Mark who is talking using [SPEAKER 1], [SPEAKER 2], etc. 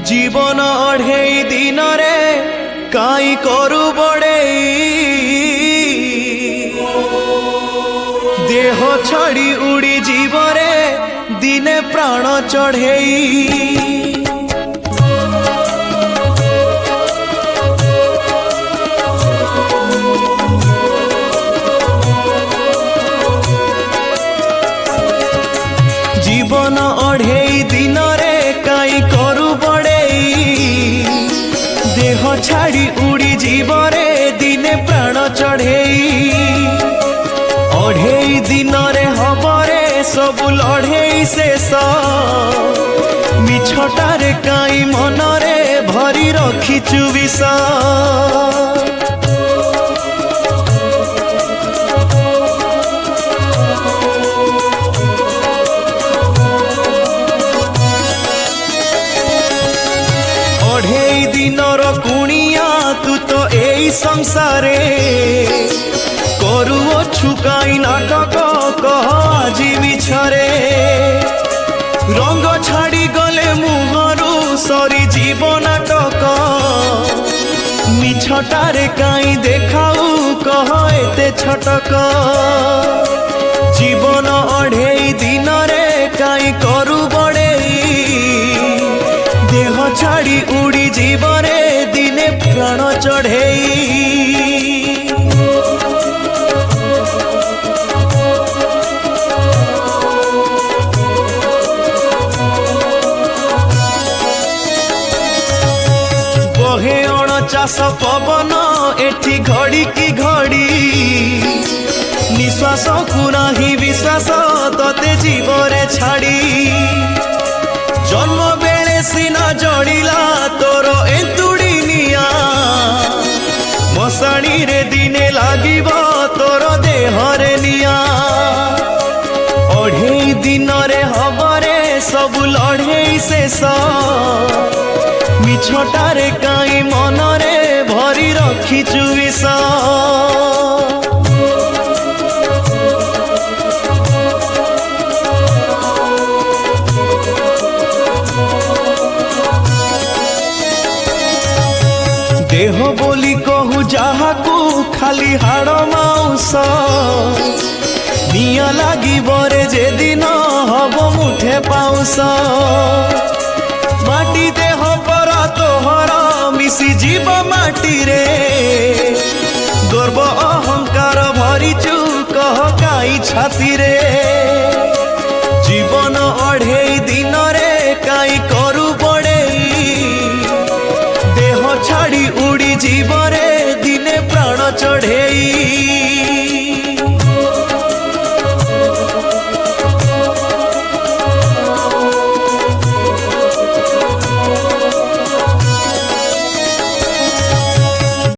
[SPEAKER 1] जीवन अढ़ेई दिन रे काई करू बड़े देह छाड़ी उड़ी जीवरे दिने प्राण चढ़ेई जीवन अढ़ेई दिन रे काई करू बड़े देह छाड़ी उड़ी जीवरे दिने प्राण चढ़ेई अढ़ेई दिन रे हबरे सबु लढ़ेई शेष मिछटारे काई मनरे भरी रखिचु विष अढ़ेई दिनर कुणिया तू तो एई संसारे करू छुकाई नाटक कह आजी मिछरे रंग छाड़ी गले मुहरु सरी जीव नाटक मिछटारे काई देखाऊ कह एते छटक जीवन अढ़ेई दिन रे काई करू बड़ेई देह छाड़ी उड़ी जीवरे दिने प्राण चढ़ेई बहे अणचाष पवन एठी घड़ी की घड़ी निश्वास को नाही विश्वास तते जीवरे छाड़ी जन्म बेले सीना जड़िला तोर एतुड़ी निया मशाणी रे दिने लागिब तोर देहरे निया अढ़ेई दिन रे हबरे सबु लढ़ेई शेष मिछटारे काई मनरे भरी रखिचु विष देह बोली कहू जाहाकू खाली हाड़ माउस निया लागी बरे जे दिन हब मुठे पाउस माटी देह पर तोहर मिसी जीव माटी रे गर्व अहंकार भरिचु कह काई छाती रे।